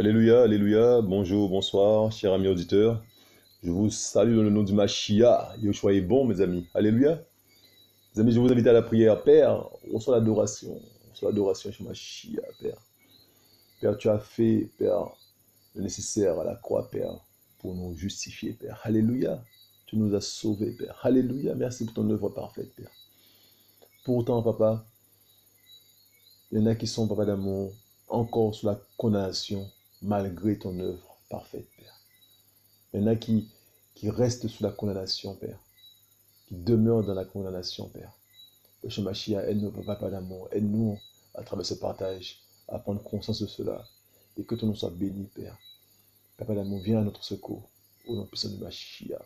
Alléluia, alléluia, bonjour, bonsoir, chers amis auditeurs. Je vous salue dans le nom du Mashiach. Yoshua est bon, mes amis. Alléluia. Mes amis, je vous invite à la prière. Père, reçois l'adoration. Reçois l'adoration chez Mashiach, Père. Père, tu as fait, Père, le nécessaire à la croix, Père, pour nous justifier, Père. Alléluia. Tu nous as sauvés, Père. Alléluia. Merci pour ton œuvre parfaite, Père. Pourtant, Papa, il y en a qui sont, Papa d'amour, encore sous la condamnation, malgré ton œuvre parfaite, Père. Il y en a qui restent sous la condamnation, Père, qui demeurent dans la condamnation, Père. Père Machia, aide-nous, Papa d'amour, aide-nous à travers ce partage, à prendre conscience de cela, et que ton nom soit béni, Père. Papa d'amour, viens à notre secours, au nom puissant de Machia.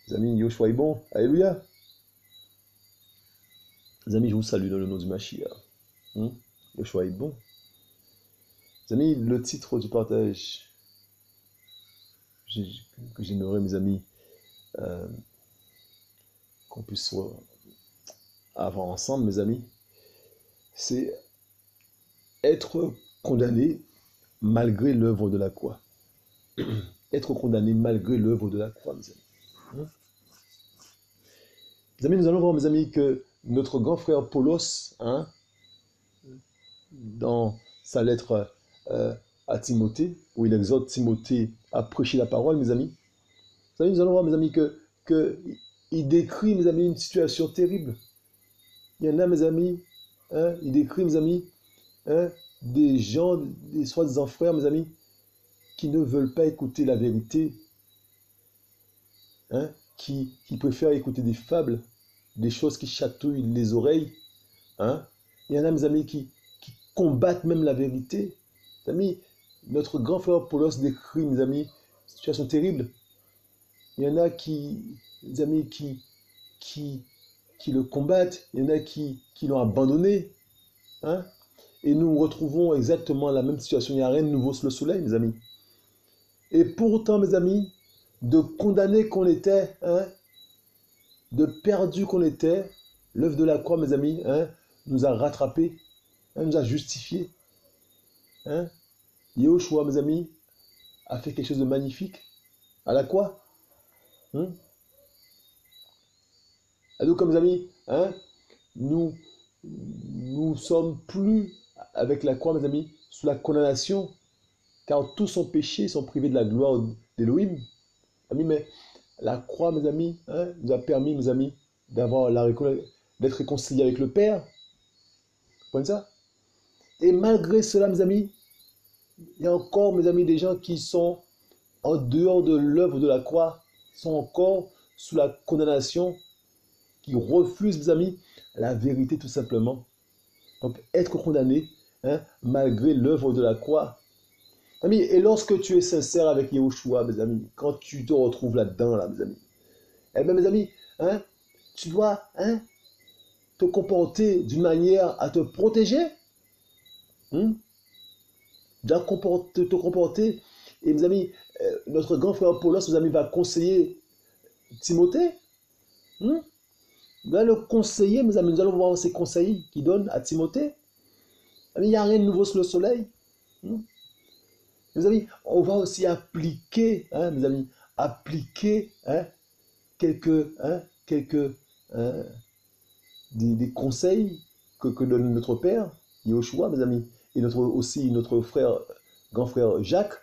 Les amis, Yoshua est bon, alléluia. Les amis, je vous salue dans le nom du Machia. Yoshua est bon. Les amis, le titre du partage que j'aimerais, mes amis, qu'on puisse avoir ensemble, mes amis, c'est être condamné malgré l'œuvre de la croix. Être condamné malgré l'œuvre de la croix, mes amis. Mes amis, nous allons voir, mes amis, que notre grand frère Paulos, dans sa lettre à Timothée, où il exhorte Timothée à prêcher la parole, mes amis. Nous allons voir, mes amis, que il décrit, mes amis, une situation terrible. Il y en a, mes amis, il décrit, mes amis, des gens, des soi-disant frères, mes amis, qui ne veulent pas écouter la vérité, qui préfèrent écouter des fables, des choses qui chatouillent les oreilles. Il y en a, mes amis, qui combattent même la vérité. Mes amis, notre grand frère Paulos décrit, mes amis, une situation terrible. Il y en a mes amis, qui le combattent. Il y en a qui l'ont abandonné. Et nous retrouvons exactement la même situation. Il n'y a rien de nouveau sous le soleil, mes amis. Et pourtant, mes amis, de condamnés qu'on était, de perdus qu'on était, l'œuvre de la croix, mes amis, nous a rattrapés, nous a justifiés. Yahushua, mes amis, a fait quelque chose de magnifique à la croix. Et donc, mes amis, nous sommes plus avec la croix, mes amis, sous la condamnation, car tous sont péchés, sont privés de la gloire d'Élohim. Mais la croix, mes amis, nous a permis, mes amis, d'être réconciliés avec le Père. Vous comprenez ça? Et malgré cela, mes amis, il y a encore, mes amis, des gens qui sont en dehors de l'œuvre de la croix, sont encore sous la condamnation, qui refusent, mes amis, la vérité tout simplement. Donc, être condamné, malgré l'œuvre de la croix. Amis, et lorsque tu es sincère avec Yahushua, mes amis, quand tu te retrouves là-dedans, là, mes amis, eh bien, mes amis, tu dois te comporter d'une manière à te protéger. Tu dois te comporter. Et mes amis, notre grand frère Paulos, mes amis, va conseiller Timothée. Il va le conseiller, mes amis. Nous allons voir ses conseils qu'il donne à Timothée. Il n'y a rien de nouveau sous le soleil. Mes amis, on va aussi appliquer, mes amis, appliquer quelques des conseils que donne notre Père, Yahushua, mes amis, et aussi notre frère, grand frère Jacques.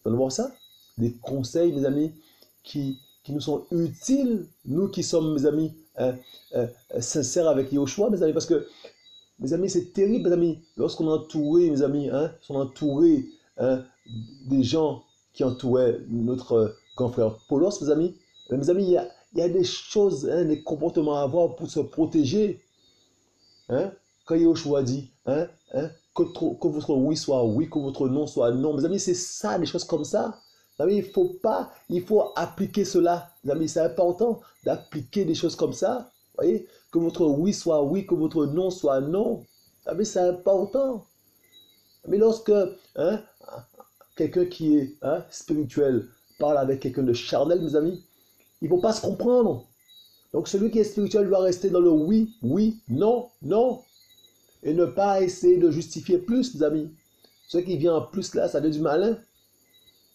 Vous allez voir ça? Des conseils, mes amis, qui nous sont utiles, nous qui sommes, mes amis, sincères avec Yahushua, mes amis, parce que, mes amis, c'est terrible, mes amis, lorsqu'on est entouré, mes amis, sont entourés des gens qui entouraient notre grand frère Paulos, mes amis, il y a des choses, des comportements à avoir pour se protéger. Quand Yahushua dit que votre oui soit oui, que votre non soit non, mes amis, c'est ça, des choses comme ça. Mes amis, il faut appliquer cela. Mes amis, c'est important d'appliquer des choses comme ça. Voyez, que votre oui soit oui, que votre non soit non. Mes amis, c'est important. Mais lorsque quelqu'un qui est spirituel parle avec quelqu'un de charnel, mes amis, ils ne vont pas se comprendre. Donc celui qui est spirituel doit rester dans le oui, oui, non, non. Et ne pas essayer de justifier plus, mes amis. Ce qui vient en plus là, ça vient du malin.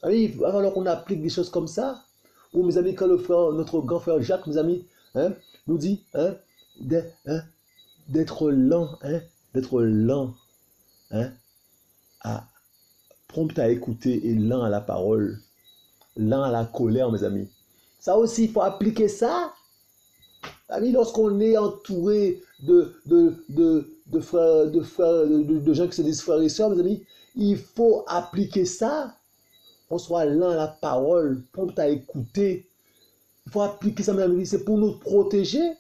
Ah oui, il va falloir qu'on applique des choses comme ça. Ou mes amis, quand le frère, notre grand frère Jacques, mes amis, hein, nous dit hein, d'être lent, hein, à prompt à écouter et lent à la parole, lent à la colère, mes amis. Ça aussi, il faut appliquer ça. Amis, lorsqu'on est entouré de gens qui se disent frères et sœurs, mes amis, il faut appliquer ça. On soit lent à la parole, prompt à écouter. Il faut appliquer ça, mes amis, c'est pour nous protéger.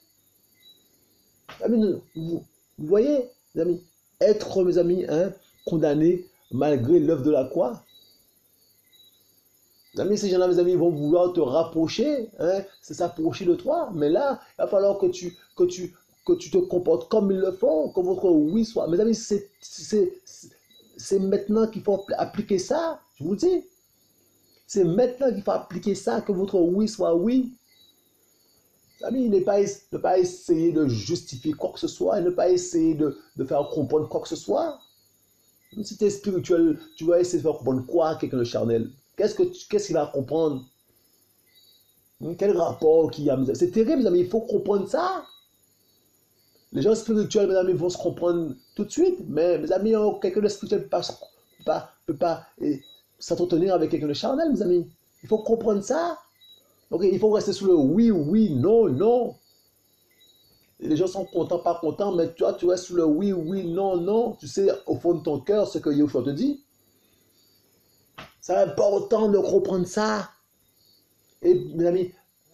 Amis, vous voyez, mes amis, être, mes amis, hein, condamné malgré l'œuvre de la croix. Mes amis, ces gens-là, mes amis, vont vouloir te rapprocher, hein, c'est s'approcher de toi. Mais là, il va falloir que tu te comportes comme ils le font, que votre oui soit. Mes amis, c'est maintenant qu'il faut appliquer ça, je vous dis. C'est maintenant qu'il faut appliquer ça, que votre oui soit oui. Amis, ne pas essayer de justifier quoi que ce soit, et ne pas essayer de faire comprendre quoi que ce soit. Même si tu es spirituel, tu vas essayer de faire comprendre quoi à quelqu'un de charnel. Qu'est-ce qu'il va comprendre? Quel rapport qu'il y a? C'est terrible, mes amis, il faut comprendre ça. Les gens spirituels, mes amis, vont se comprendre tout de suite, mais mes amis, quelqu'un de spirituel ne peut pas s'entretenir avec quelqu'un de charnel, mes amis. Il faut comprendre ça. Donc, il faut rester sur le oui, oui, non, non. Et les gens sont contents, pas contents, mais toi, tu restes sur le oui, oui, non, non. Tu sais, au fond de ton cœur, ce que Yahushua te dit. C'est important de comprendre ça. Et mes amis,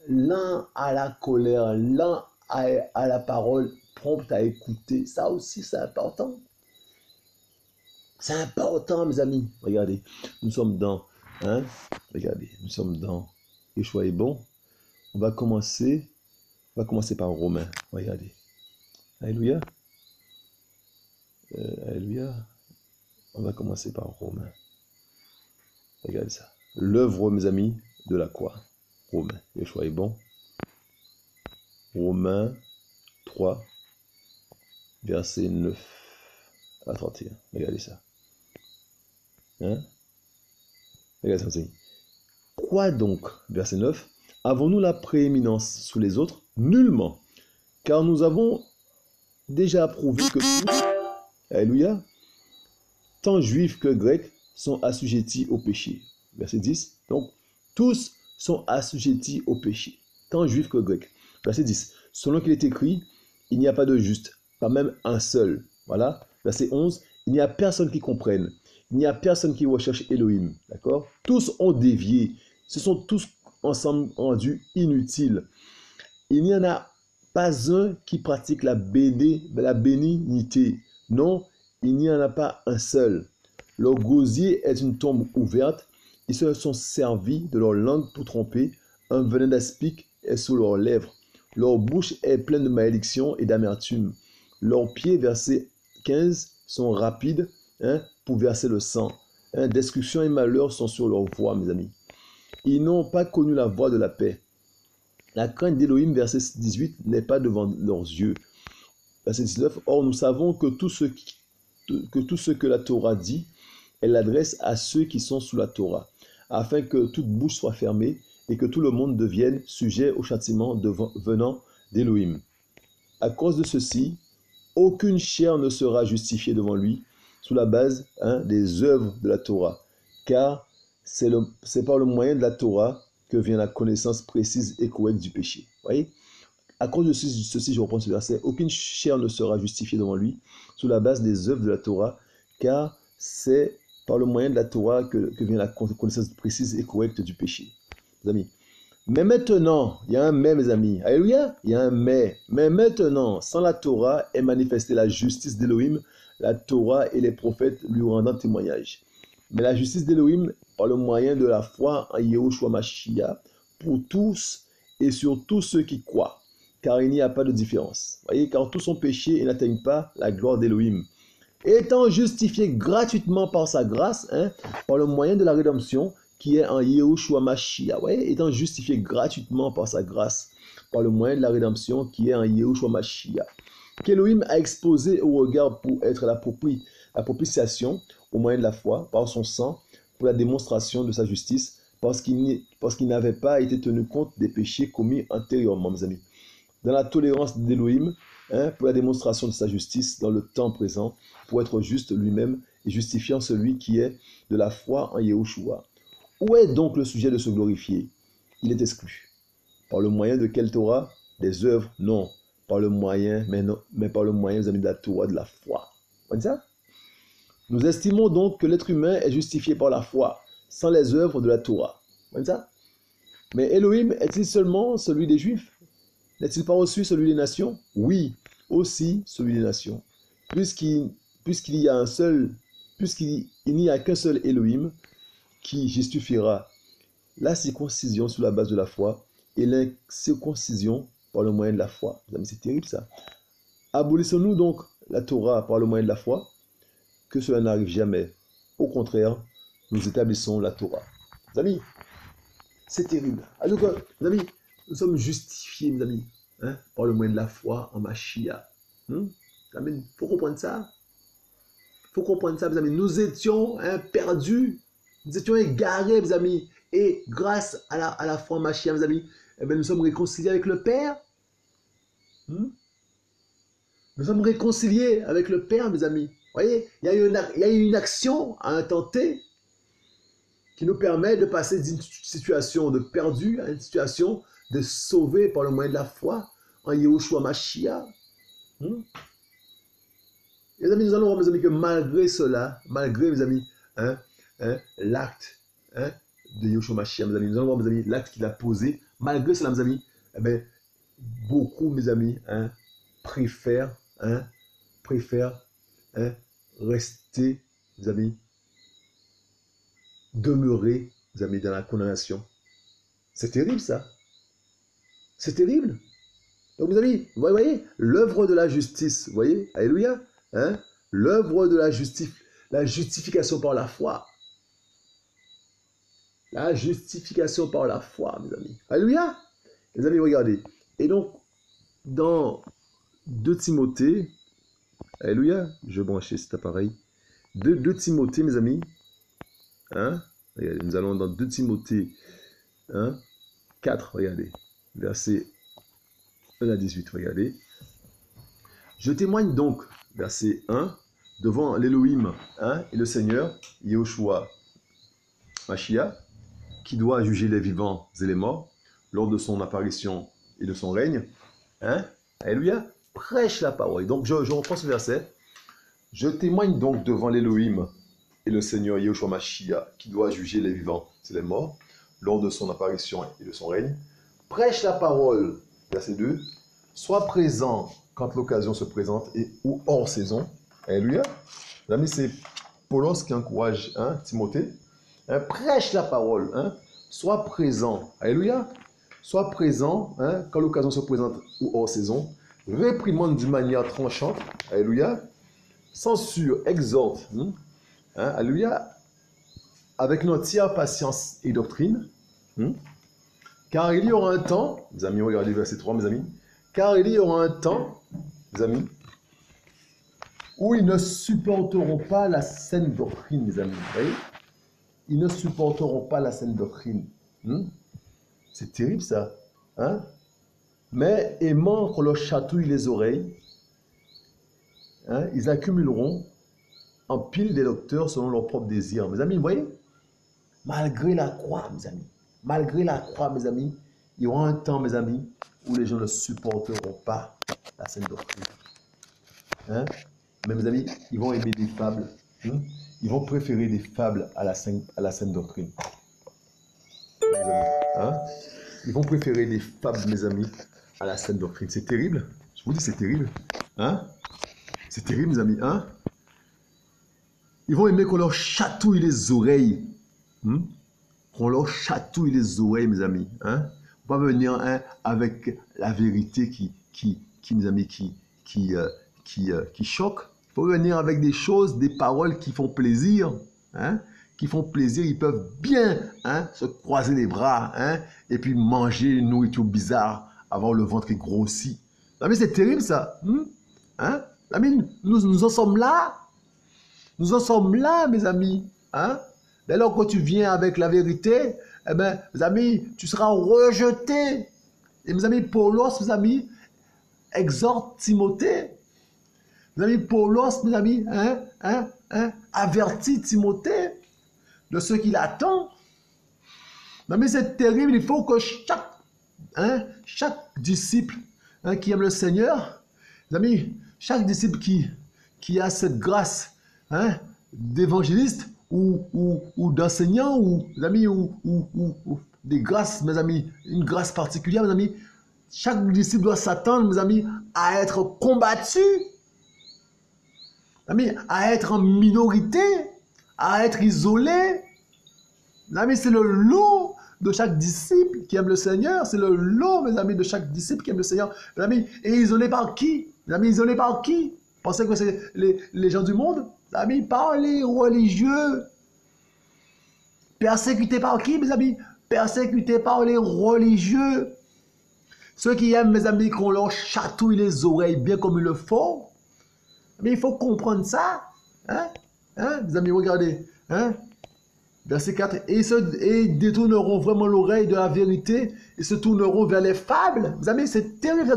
l'un à la colère, l'un à la parole, prompt à écouter. Ça aussi, c'est important. C'est important, mes amis. Regardez, nous sommes dans, regardez, nous sommes dans Yeshua est bon. On va commencer par Romains. Regardez. Alléluia. Alléluia. On va commencer par Romains. Regardez ça. L'œuvre, mes amis, de la croix. Romains. Yeshua est bon. Romains 3, verset 9 à 31. Regardez ça. Hein? Regardez ça, mes amis. Quoi donc, verset 9, avons-nous la prééminence sous les autres? Nullement, car nous avons déjà approuvé que tous, alléluia, tant juifs que grecs sont assujettis au péché. Verset 10, donc tous sont assujettis au péché, tant juifs que grecs. Verset 10, selon qu'il est écrit, il n'y a pas de juste, pas même un seul. Voilà, verset 11, il n'y a personne qui comprenne, il n'y a personne qui recherche Elohim. D'accord? Tous ont dévié. Ce sont tous ensemble rendus inutiles. Il n'y en a pas un qui pratique la bénignité. Non, il n'y en a pas un seul. Leur gosier est une tombe ouverte. Ils se sont servis de leur langue pour tromper. Un venin d'aspic est sous leurs lèvres. Leur bouche est pleine de malédiction et d'amertume. Leurs pieds, verset 15, sont rapides pour verser le sang. Destruction et malheur sont sur leur voie, mes amis. Ils n'ont pas connu la voie de la paix. La crainte d'Élohim, verset 18, n'est pas devant leurs yeux. Verset 19, or nous savons que tout ce que la Torah dit, elle l'adresse à ceux qui sont sous la Torah, afin que toute bouche soit fermée et que tout le monde devienne sujet au châtiment venant d'Élohim. À cause de ceci, aucune chair ne sera justifiée devant lui sous la base des œuvres de la Torah, car c'est par le moyen de la Torah que vient la connaissance précise et correcte du péché. Voyez? À cause de ceci, je reprends ce verset, aucune chair ne sera justifiée devant lui sous la base des œuvres de la Torah, car c'est par le moyen de la Torah que vient la connaissance précise et correcte du péché. Mes amis. Mais maintenant, il y a un mais, mes amis. Alléluia, il y a un mais. Mais maintenant, sans la Torah est manifestée la justice d'Élohim, la Torah et les prophètes lui rendant témoignage. Mais la justice d'Élohim par le moyen de la foi en Yahushua Mashiach pour tous et sur tous ceux qui croient, car il n'y a pas de différence. Voyez, car tous ont péché et n'atteignent pas la gloire d'Élohim. Étant justifiés gratuitement par sa grâce, par le moyen de la rédemption qui est en Yahushua Mashiach. Voyez, étant justifiés gratuitement par sa grâce, par le moyen de la rédemption qui est en Yahushua Mashiach, qu'Élohim a exposé au regard pour être la propitiation au moyen de la foi, par son sang, pour la démonstration de sa justice, parce qu'il n'avait pas été tenu compte des péchés commis antérieurement, mes amis. Dans la tolérance d'Élohim, pour la démonstration de sa justice dans le temps présent, pour être juste lui-même et justifiant celui qui est de la foi en Yahushua. Où est donc le sujet de se glorifier? Il est exclu. Par le moyen de quelle Torah? Des œuvres? Non. Par le moyen, mais par le moyen, mes amis, de la Torah, de la foi. Vous voyez ça? Nous estimons donc que l'être humain est justifié par la foi, sans les œuvres de la Torah. Vous voyez ça? Mais Elohim est-il seulement celui des Juifs? N'est-il pas aussi celui des nations? Oui, aussi celui des nations. Puisqu'il n'y a qu'un seul Elohim qui justifiera la circoncision sur la base de la foi et l'incirconcision par le moyen de la foi. C'est terrible ça. Abolissons-nous donc la Torah par le moyen de la foi? Que cela n'arrive jamais. Au contraire, nous établissons la Torah. Mes amis, c'est terrible. Alors, mes amis, nous sommes justifiés, mes amis, par le moyen de la foi en Mashiach. Il faut comprendre ça. Il faut comprendre ça, mes amis. Nous étions perdus. Nous étions égarés, mes amis. Et grâce à la foi en Mashiach, mes amis, nous sommes réconciliés avec le Père. Nous sommes réconciliés avec le Père, mes amis. Vous voyez, il y a eu une action à un temps T qui nous permet de passer d'une situation de perdu à une situation de sauvé par le moyen de la foi en Yahushua Mashiach. Les amis, nous allons voir, mes amis, que malgré cela, malgré, mes amis, l'acte de Yahushua Mashiach, mes amis, nous allons voir, mes amis, l'acte qu'il a posé, malgré cela, mes amis, beaucoup, mes amis, préfèrent rester, mes amis, demeurer, mes amis, dans la condamnation. C'est terrible, ça. C'est terrible. Donc, mes amis, vous voyez, l'œuvre de la justice, vous voyez, alléluia, l'œuvre de la justification par la foi. La justification par la foi, mes amis. Alléluia. Les amis, regardez. Et donc, dans 2 Timothée, alléluia, je branchais cet appareil. 2 Timothée, mes amis. Regardez, nous allons dans 2 Timothée 4, regardez. Verset 1 à 18, regardez. Je témoigne donc, verset 1, devant l'Élohim et le Seigneur, Yahushua Mashiach, qui doit juger les vivants et les morts lors de son apparition et de son règne. Alléluia. Prêche la parole. Donc, je reprends ce verset. Je témoigne donc devant l'Élohim et le Seigneur Yahushua Mashiach, qui doit juger les vivants et les morts lors de son apparition et de son règne. Prêche la parole, verset 2. Sois présent quand l'occasion se présente et ou hors saison. Alléluia. Les amis, c'est Paulos qui encourage Timothée. Prêche la parole. Sois présent. Alléluia. Sois présent quand l'occasion se présente ou hors saison. Réprimande d'une manière tranchante. Alléluia. Censure, exhorte. Alléluia. Avec une entière patience et doctrine. Car il y aura un temps, mes amis, regardez verset 3, mes amis. Car il y aura un temps, mes amis, où ils ne supporteront pas la saine doctrine, mes amis. Vous voyez? Ils ne supporteront pas la saine doctrine. C'est terrible, ça. Mais aimant qu'on leur chatouille les oreilles, ils accumuleront en pile des docteurs selon leurs propres désirs. Mes amis, vous voyez? Malgré la croix, mes amis. Malgré la croix, mes amis, il y aura un temps, mes amis, où les gens ne supporteront pas la saine doctrine. Mais mes amis, ils vont aimer des fables. Ils vont préférer des fables à la saine doctrine. Mes amis, ils vont préférer des fables, mes amis, à la saine doctrine. C'est terrible. Je vous dis, c'est terrible. C'est terrible, mes amis. Ils vont aimer qu'on leur chatouille les oreilles. Qu'on leur chatouille les oreilles, mes amis. On ne va pas venir avec la vérité mes amis, qui choque. Il faut venir avec des choses, des paroles qui font plaisir. Qui font plaisir. Ils peuvent bien se croiser les bras et puis manger une nourriture bizarre, avoir le ventre qui grossit. Mais c'est terrible, ça. Nous en sommes là. Nous en sommes là, mes amis. Hein? Dès lors que tu viens avec la vérité, eh bien, mes amis, tu seras rejeté. Et mes amis, Paulos, mes amis, exhorte Timothée. Mes amis, Paulos, mes amis, avertit Timothée de ce qu'il attend. Mes amis, c'est terrible. Il faut que chaque disciple qui aime le Seigneur, mes amis, chaque disciple qui a cette grâce d'évangéliste ou d'enseignant, ou, mes amis, ou des grâces, mes amis, une grâce particulière, mes amis, chaque disciple doit s'attendre, mes amis, à être combattu, mes amis, à être en minorité, à être isolé. Mes amis, c'est le lot de chaque disciple qui aime le Seigneur. C'est le lot, mes amis, de chaque disciple qui aime le Seigneur. Mes amis, et isolé par qui? Mes amis, isolé par qui? Pensez que c'est les gens du monde? Mes amis, par les religieux. Persécutés par qui, mes amis? Persécutés par les religieux. Ceux qui aiment, mes amis, qu'on leur chatouille les oreilles bien comme il le faut. Mais il faut comprendre ça. Mes amis, regardez. Verset 4. Et ils détourneront vraiment l'oreille de la vérité et se tourneront vers les fables. Mes amis, c'est terrible.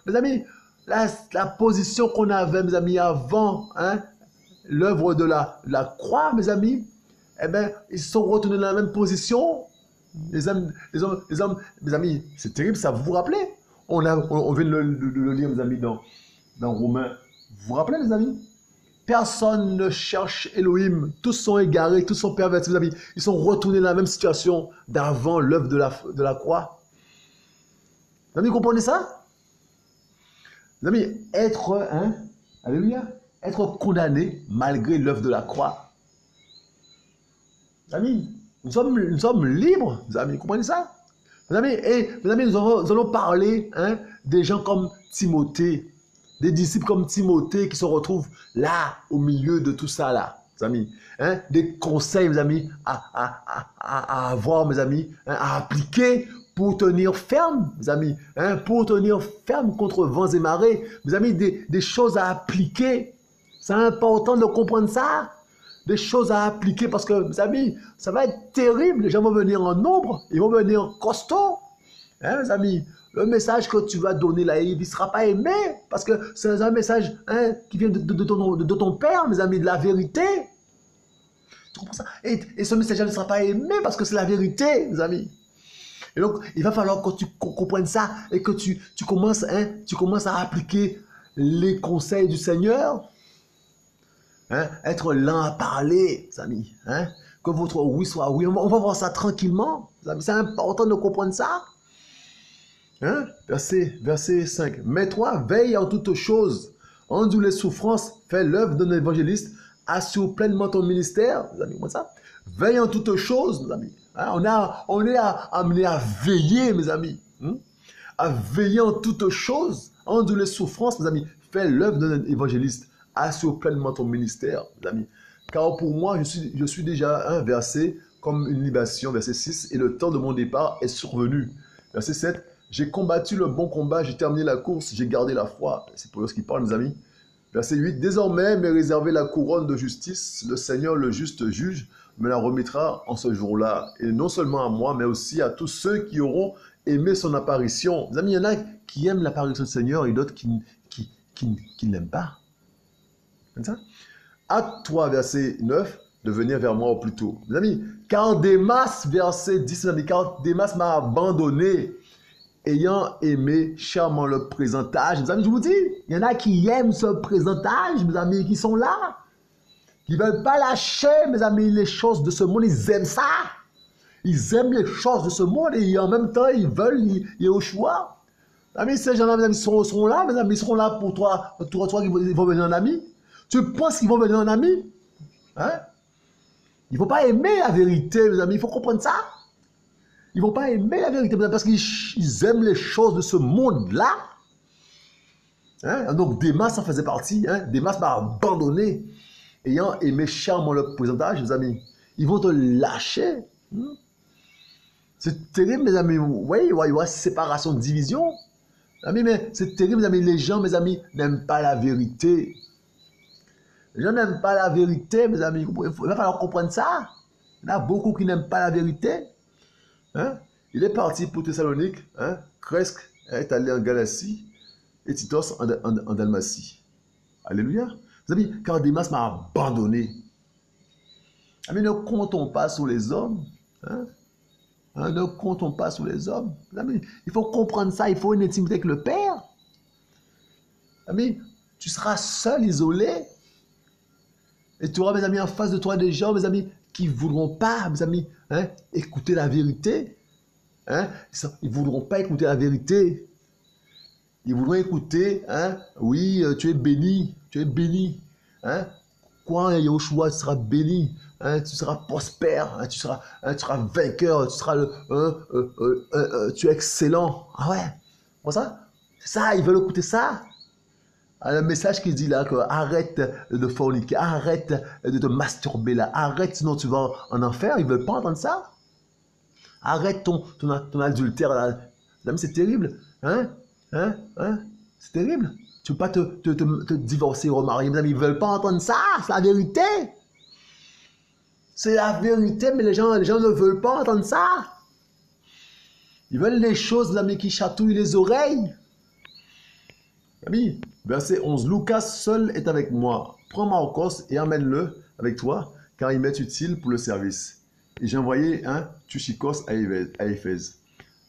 Mes amis, la position qu'on avait, mes amis, avant l'œuvre de la croix, mes amis, eh bien, ils se sont retournés dans la même position. Les hommes, mes amis, c'est terrible, ça, vous vous rappelez? On vient de le lire, mes amis, dans Romains. Vous vous rappelez, les amis? Personne ne cherche Elohim. Tous sont égarés, tous sont pervertis, mes amis. Ils sont retournés dans la même situation d'avant l'œuvre de la croix. Les amis, vous comprenez ça? Les amis, alléluia, être condamné malgré l'œuvre de la croix. Les amis, nous sommes libres, mes amis, vous comprenez ça? Mes amis, nous allons parler des gens comme Timothée, des disciples comme Timothée qui se retrouvent là, au milieu de tout ça, là, mes amis. Des conseils, mes amis, à avoir, mes amis, à appliquer pour tenir ferme, mes amis, pour tenir ferme contre vents et marées. Mes amis, des choses à appliquer. C'est important de comprendre ça. Des choses à appliquer parce que, mes amis, ça va être terrible. Les gens vont venir en nombre, ils vont venir costauds. Mes amis, le message que tu vas donner là, il ne sera pas aimé parce que c'est un message qui vient de ton Père, mes amis, de la vérité. Tu comprends ça? Et ce message ne sera pas aimé parce que c'est la vérité, mes amis. Et donc, il va falloir que tu comprennes ça et que tu commences à appliquer les conseils du Seigneur. Être lent à parler, mes amis. Que votre oui soit oui. On va voir ça tranquillement. C'est important de comprendre ça. Verset 5. Mais toi, veille en toutes choses. Endure les souffrances. Fais l'œuvre d'un évangéliste. Assure pleinement ton ministère. Mes amis, comment ça? Veille en toutes choses, mes amis. On est amené à veiller, mes amis. À veiller en toutes choses. Endure les souffrances, mes amis. Fais l'œuvre d'un évangéliste. Assure pleinement ton ministère, mes amis. Car pour moi, je suis déjà versé comme une libation, verset 6, et le temps de mon départ est survenu. Verset 7, j'ai combattu le bon combat, j'ai terminé la course, j'ai gardé la foi. C'est pour eux qui parle, mes amis. Verset 8, désormais m'est réservé la couronne de justice, le Seigneur, le juste juge, me la remettra en ce jour-là. Et non seulement à moi, mais aussi à tous ceux qui auront aimé son apparition. Mes amis, il y en a qui aiment l'apparition du Seigneur et d'autres qui ne l'aiment pas. Comme ça. À toi, verset 9, de venir vers moi au plus tôt. Mes amis, car Démas, verset 10, mes amis, car Démas m'a abandonné, ayant aimé chèrement le présentage. Mes amis, je vous dis, il y en a qui aiment ce présentage, mes amis, qui sont là, qui ne veulent pas lâcher, mes amis, les choses de ce monde, ils aiment ça. Ils aiment les choses de ce monde et en même temps, ils veulent Yehoshua. Mes amis, ces gens-là, mes amis, seront là, mes amis, ils seront là pour toi qui vont venir en ami. Tu penses qu'ils vont venir en ami? Ils ne vont pas aimer la vérité, mes amis. Il faut comprendre ça. Ils ne vont pas aimer la vérité, mes amis, parce qu'ils aiment les choses de ce monde-là. Donc, Démas en faisait partie. Démas m'a abandonné, ayant aimé chèrement le présentage, mes amis. Ils vont te lâcher. C'est terrible, mes amis. Oui, il y aura séparation, division. Mes amis, mais c'est terrible, mes amis. Les gens, mes amis, n'aiment pas la vérité. Les gens n'aiment pas la vérité, mes amis. Il va falloir comprendre ça. Il y en a beaucoup qui n'aiment pas la vérité. Hein? Il est parti pour Thessalonique. Hein? Cresque est allé en Galatie et Titos en Dalmatie. Alléluia. Mes amis, car Démas m'a abandonné. Amis, ne comptons pas sur les hommes. Hein? Hein, ne comptons pas sur les hommes. Amis, il faut comprendre ça. Il faut une intimité avec le Père. Amis, tu seras seul, isolé. Et tu auras, mes amis, en face de toi des gens, mes amis, qui ne voudront pas, mes amis, hein, écouter la vérité. Hein? Ils ne voudront pas écouter la vérité. Ils voudront écouter, hein, oui, tu es béni, tu es béni. Hein? Quoi, en Yahushua, tu seras béni. Hein, tu seras prospère, hein, tu seras vainqueur, tu seras tu es excellent. Ah ouais, pour ça, c'est ça, ils veulent écouter ça. Le message qui dit là que arrête de forniquer, arrête de te masturber là, arrête sinon tu vas en enfer, ils veulent pas entendre ça. Arrête ton adultère là. C'est terrible, hein? C'est terrible. Tu ne peux pas te divorcer, remarier, mes amis, ils veulent pas entendre ça, c'est la vérité. C'est la vérité, mais les gens ne veulent pas entendre ça. Ils veulent les choses, amis, qui chatouillent les oreilles. Amis, verset 11. Lucas seul est avec moi. Prends Marcos et emmène-le avec toi, car il m'est utile pour le service. Et j'ai envoyé un Tuchikos à Éphèse.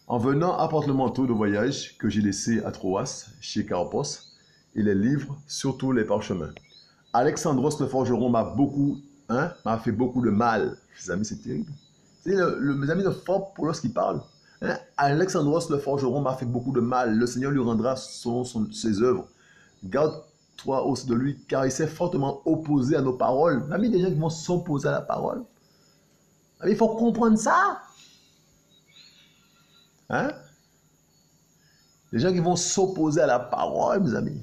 En venant, apporte le manteau de voyage que j'ai laissé à Troas, chez Carpos, et les livres, surtout les parchemins. Alexandros le forgeron m'a fait beaucoup de mal. Mes amis, c'est terrible. Mes amis ne font pour lorsqu'il parle. Hein? Alexandros le forgeron m'a fait beaucoup de mal. Le Seigneur lui rendra ses œuvres. Garde-toi aussi de lui, car il s'est fortement opposé à nos paroles. Mes amis, des gens qui vont s'opposer à la parole. Il faut comprendre ça. Hein? Les gens qui vont s'opposer à la parole, mes amis.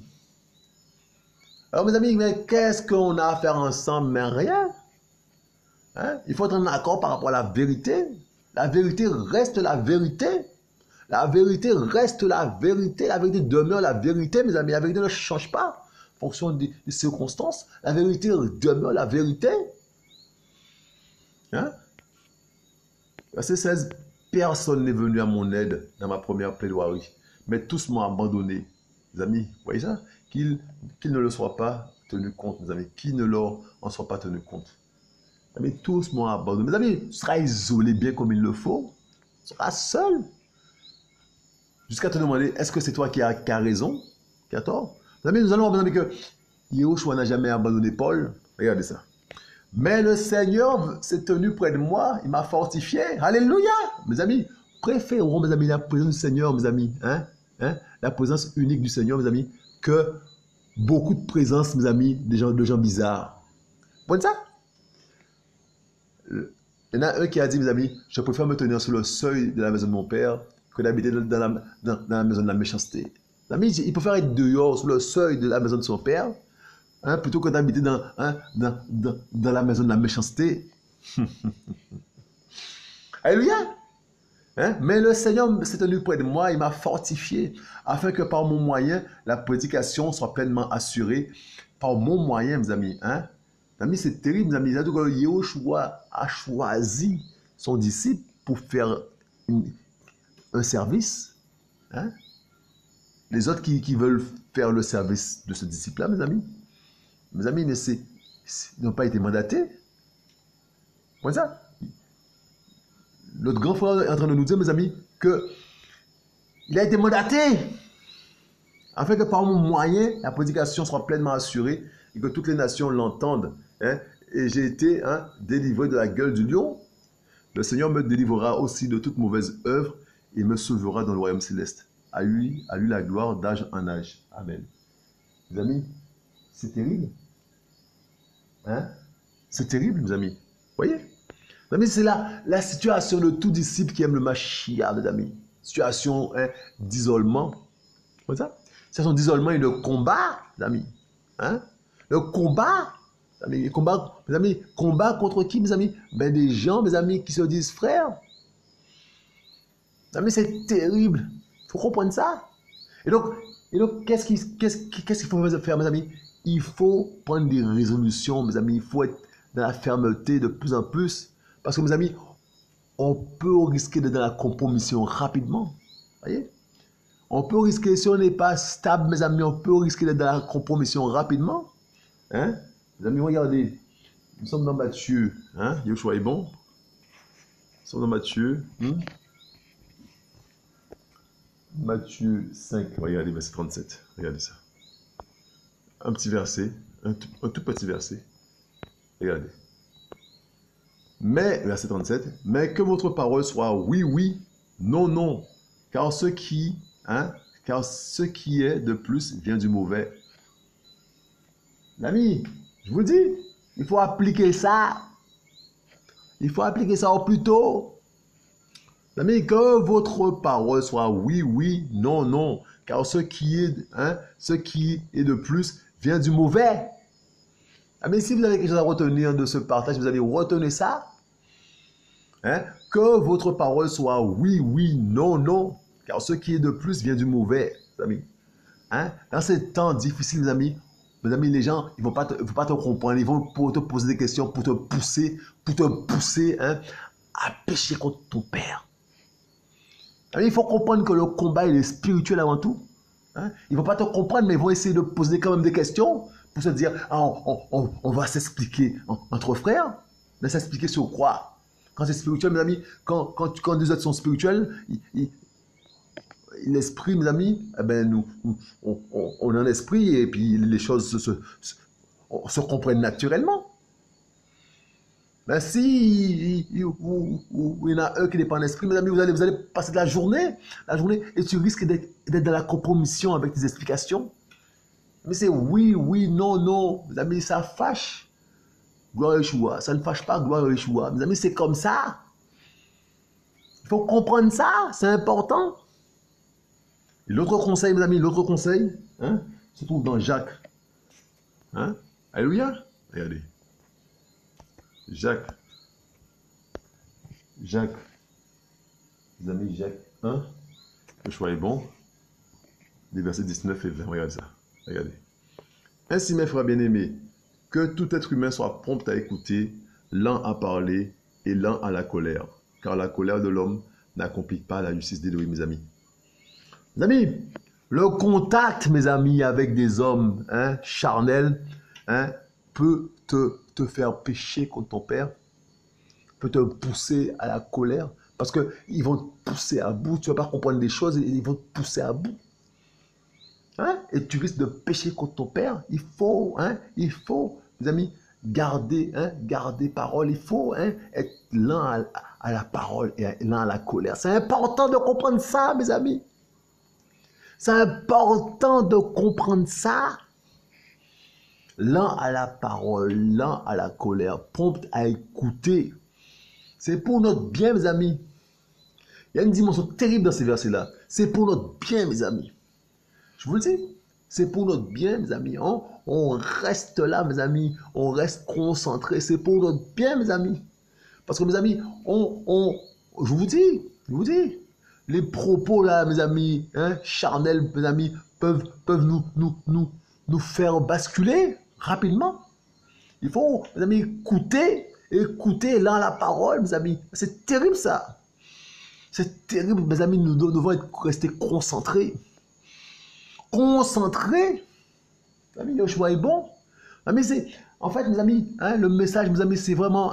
Alors, mes amis, mais qu'est-ce qu'on a à faire ensemble? Mais rien. Hein? Il faut être en accord par rapport à la vérité. La vérité reste la vérité. La vérité reste la vérité. La vérité demeure la vérité, mes amis. La vérité ne change pas en fonction des circonstances. La vérité demeure la vérité. Hein? Verset 16. Personne n'est venu à mon aide dans ma première plaidoirie, mais tous m'ont abandonné. Mes amis, vous voyez ça? Qu'ils ne le soient pas tenu compte, mes amis. Qu'ils ne leur en soient pas tenu compte. Mes amis, tous m'ont abandonné. Mes amis, tu seras isolé bien comme il le faut. Tu seras seul. Jusqu'à te demander, est-ce que c'est toi qui as raison, qui as tort? Mes amis, nous allons voir, mes amis, que Yahushua n'a jamais abandonné Paul. Regardez ça. Mais le Seigneur s'est tenu près de moi, il m'a fortifié. Alléluia! Mes amis, préférons, mes amis, la présence du Seigneur, mes amis, la présence unique du Seigneur, mes amis, que beaucoup de présence, mes amis, de gens bizarres. Vous voyez ça? Il y en a un qui a dit, mes amis, je préfère me tenir sur le seuil de la maison de mon père que d'habiter dans la maison de la méchanceté. Mes amis, il préfère être dehors, sur le seuil de la maison de son père, plutôt que d'habiter dans la maison de la méchanceté. Alléluia! Mais le Seigneur s'est tenu près de moi, il m'a fortifié, afin que par mon moyen, la prédication soit pleinement assurée. Par mon moyen, mes amis. Mes amis, c'est terrible, mes amis. Yahushua a choisi son disciple pour faire un service. Les autres qui veulent faire le service de ce disciple-là, mes amis, mais ils n'ont pas été mandatés. Vous voyez ça? Notre grand frère est en train de nous dire, mes amis, qu'il a été mandaté afin que par mon moyen, la prédication soit pleinement assurée et que toutes les nations l'entendent. Et j'ai été délivré de la gueule du lion. Le Seigneur me délivrera aussi de toute mauvaise œuvre et me sauvera dans le royaume céleste. À lui la gloire d'âge en âge. Amen. Mes amis, c'est terrible. C'est terrible, mes amis. Vous voyez? Mes amis, c'est la situation de tout disciple qui aime le Mashiach, mes amis. Situation d'isolement. Vous voyez ça? Situation d'isolement et de combat, mes amis. Le combat. Mes amis, combat contre qui, mes amis? Ben, des gens, mes amis, qui se disent frères. Mes amis, c'est terrible. Il faut comprendre ça. Et donc qu'est-ce qu'il faut faire, mes amis? il faut prendre des résolutions, mes amis. Il faut être dans la fermeté de plus en plus. Parce que, mes amis, on peut risquer d'être dans la compromission rapidement. Voyez? On peut risquer, si on n'est pas stable, mes amis, on peut risquer d'être dans la compromission rapidement. Hein? Mes amis, regardez. Nous sommes dans Matthieu. Hein? Yoshua est bon. Nous sommes dans Matthieu. Matthieu 5. Regardez, verset 37. Regardez ça. Un petit verset. Un tout petit verset. Regardez. Mais, verset 37. Mais que votre parole soit oui, oui, non, non. Car ce qui est de plus vient du mauvais. L'ami, je vous dis, il faut appliquer ça. Il faut appliquer ça au plus tôt. L'ami, que votre parole soit oui, oui, non, non. Car ce qui est de plus vient du mauvais. Mais si vous avez quelque chose à retenir de ce partage, vous allez retenir ça. Hein? Que votre parole soit oui, oui, non, non. Car ce qui est de plus vient du mauvais, mes amis. Hein? Dans ces temps difficiles, mes amis, les gens, ils ne vont pas te comprendre. Ils vont te poser des questions pour te pousser hein, à pécher contre ton père. Il faut comprendre que le combat il est spirituel avant tout. Hein? Ils ne vont pas te comprendre, mais ils vont essayer de poser quand même des questions pour se dire, ah, on va s'expliquer entre frères. Mais s'expliquer sur quoi? Quand c'est spirituel, mes amis, quand deux êtres sont spirituels, l'esprit, mes amis, eh ben on a un esprit et puis les choses se comprennent naturellement. Mais si il y en a un qui n'est pas en esprit, mes amis, vous allez passer de la journée et tu risques d'être dans la compromission avec tes explications. Mais c'est oui, oui, non, non. Mes amis, ça fâche. Gloire à Yeshua. Ça ne fâche pas, gloire à Yeshua. Mes amis, c'est comme ça. Il faut comprendre ça, c'est important. L'autre conseil, mes amis, l'autre conseil, hein, se trouve dans Jacques. Hein? Alléluia. Regardez. Jacques. Les amis, Jacques 1. Le choix est bon. Les versets 19 et 20. Regardez ça. Regardez. Ainsi, mes frères bien-aimés, que tout être humain soit prompt à écouter, lent à parler et lent à la colère. Car la colère de l'homme n'accomplit pas la justice d'Élohim, mes amis. Mes amis, le contact, mes amis, avec des hommes charnels peut te faire pécher contre ton père, peut te pousser à la colère, parce qu'ils vont te pousser à bout, tu ne vas pas comprendre des choses, ils vont te pousser à bout. Et tu risques de pécher contre ton père. Il faut, mes amis, garder parole. Il faut être lent à la parole et lent à la colère. C'est important de comprendre ça, mes amis. C'est important de comprendre ça. Lent à la parole, lent à la colère, prompt à écouter. C'est pour notre bien, mes amis. Il y a une dimension terrible dans ces versets-là. C'est pour notre bien, mes amis. Je vous le dis, c'est pour notre bien, mes amis. On reste là, mes amis. On reste concentré. C'est pour notre bien, mes amis. Parce que, mes amis, je vous dis, les propos là, mes amis, charnels, mes amis, peuvent nous faire basculer rapidement. Il faut, mes amis, écouter là la parole, mes amis. C'est terrible ça. C'est terrible, mes amis. Nous devons rester concentrés. Concentrés. Mes amis, Yoshua est bon. Mais en fait, mes amis, le message, mes amis, c'est vraiment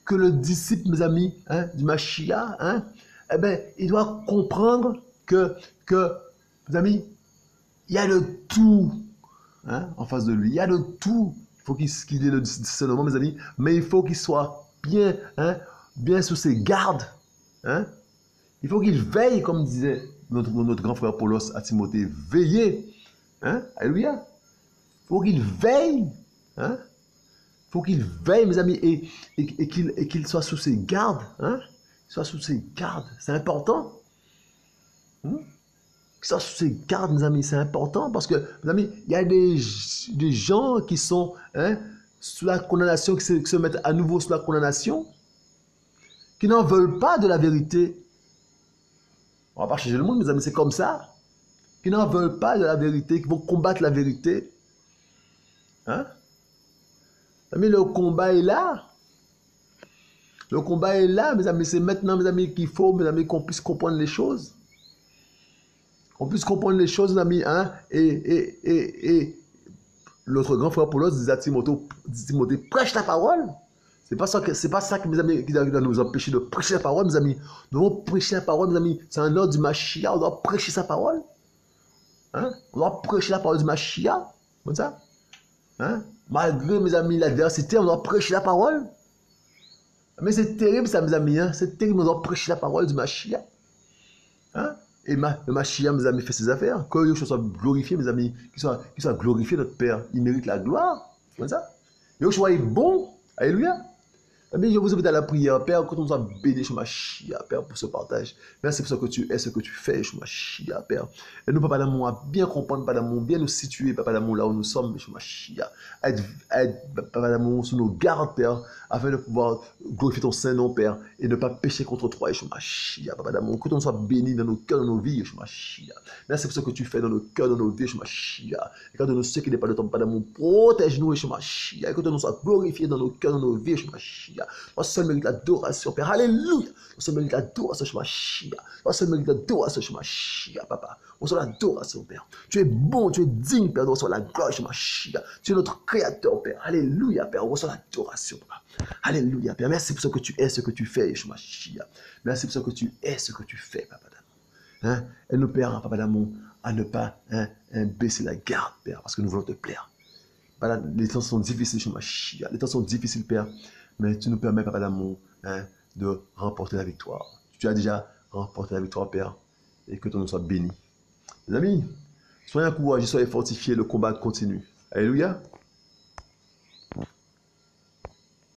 que le disciple, mes amis, du Mashiach, il doit comprendre que, mes amis, il y a le tout en face de lui. Il y a le tout. Il faut qu'il ait le discernement, mes amis, mais il faut qu'il soit bien sous ses gardes. Il faut qu'il veille, comme disait notre grand frère Paulos à Timothée, veillez. Alléluia. Il faut qu'il veille. Il faut qu'il veille, mes amis, et qu'il soit sous ses gardes. Soit sous ses gardes. C'est important. Qu'il soit sous ses gardes, mes amis. C'est important parce que, mes amis, il y a des gens qui sont sous la condamnation, qui se mettent à nouveau sous la condamnation, qui n'en veulent pas de la vérité. On va pas changer le monde, mes amis, c'est comme ça. Qui n'en veulent pas de la vérité, qui vont combattre la vérité. Hein? Mais le combat est là. Le combat est là, mes amis. C'est maintenant, mes amis, qu'il faut, mes amis, qu'on puisse comprendre les choses. Qu'on puisse comprendre les choses, mes amis. Hein? Et l'autre grand frère Paulos disait à Timothée, prêche la parole. C'est pas ça que mes amis qui doit nous empêcher de prêcher la parole, mes amis. Nous devons prêcher la parole, mes amis. C'est un ordre du Mashiach. On doit prêcher sa parole. Hein? On doit prêcher la parole du Mashiach. Comme ça. Hein? Malgré, mes amis, l'adversité, on doit prêcher la parole. Mais c'est terrible ça, mes amis. Hein? C'est terrible, on doit prêcher la parole du Mashiach. Hein? Et le Mashiach, mes amis, fait ses affaires. Que Yeshua soit glorifié, mes amis. Qu'il soit glorifié, notre Père. Il mérite la gloire. Comme ça. Yeshua est bon. Alléluia. Mais je vous invite à la prière, Père, que tu nous as béni, chez Mashiach, Père, pour ce partage. Merci pour ce que tu es, ce que tu fais, chez Mashiach, Père. Et nous, Papa d'amour, à bien comprendre, Papa d'amour, bien nous situer, Papa d'amour, là où nous sommes, chez Mashiach. Aide, Papa d'amour, sous nos gardes, Père, afin de pouvoir glorifier ton Saint-Nom, Père, et ne pas pécher contre toi, chez Mashiach, Papa d'amour. Que tu nous sois béni dans nos cœurs, dans nos vies, chez Mashiach. Merci pour ce que tu fais dans nos cœurs, dans nos vies, chez Mashiach. Et quand nous ceux qui n'est pas de ton Papa d'amour, protège-nous, chez Mashiach. Et que tu nous sois glorifié dans nos cœurs, dans nos vies, chez Mashiach. Toi seul mérite l'adoration, Père. Alléluia. Toi seul mérite l'adoration, chez Mashiach. Toi seul mérite l'adoration, chez Mashiach, Papa. On soit l'adoration, Père. Tu es bon, tu es digne, Père. On soit la gloire, chez Mashiach. Tu es notre créateur, Père. Alléluia, Père. On reçoit l'adoration, Papa. Alléluia, Père. Merci pour ce que tu es, ce que tu fais, chez Mashiach. Merci pour ce que tu es, ce que tu fais, Papa d'amour. Hein? Et nous, Père, Papa d'amour, à ne pas baisser la garde, Père, parce que nous voulons te plaire. Les temps sont difficiles, chez Mashiach. Les temps sont difficiles, Père. Mais tu nous permets, Papa d'amour, hein, de remporter la victoire. Tu as déjà remporté la victoire, Père, et que ton nom soit béni. Les amis, soyez encouragés, soyez fortifiés, le combat continue. Alléluia.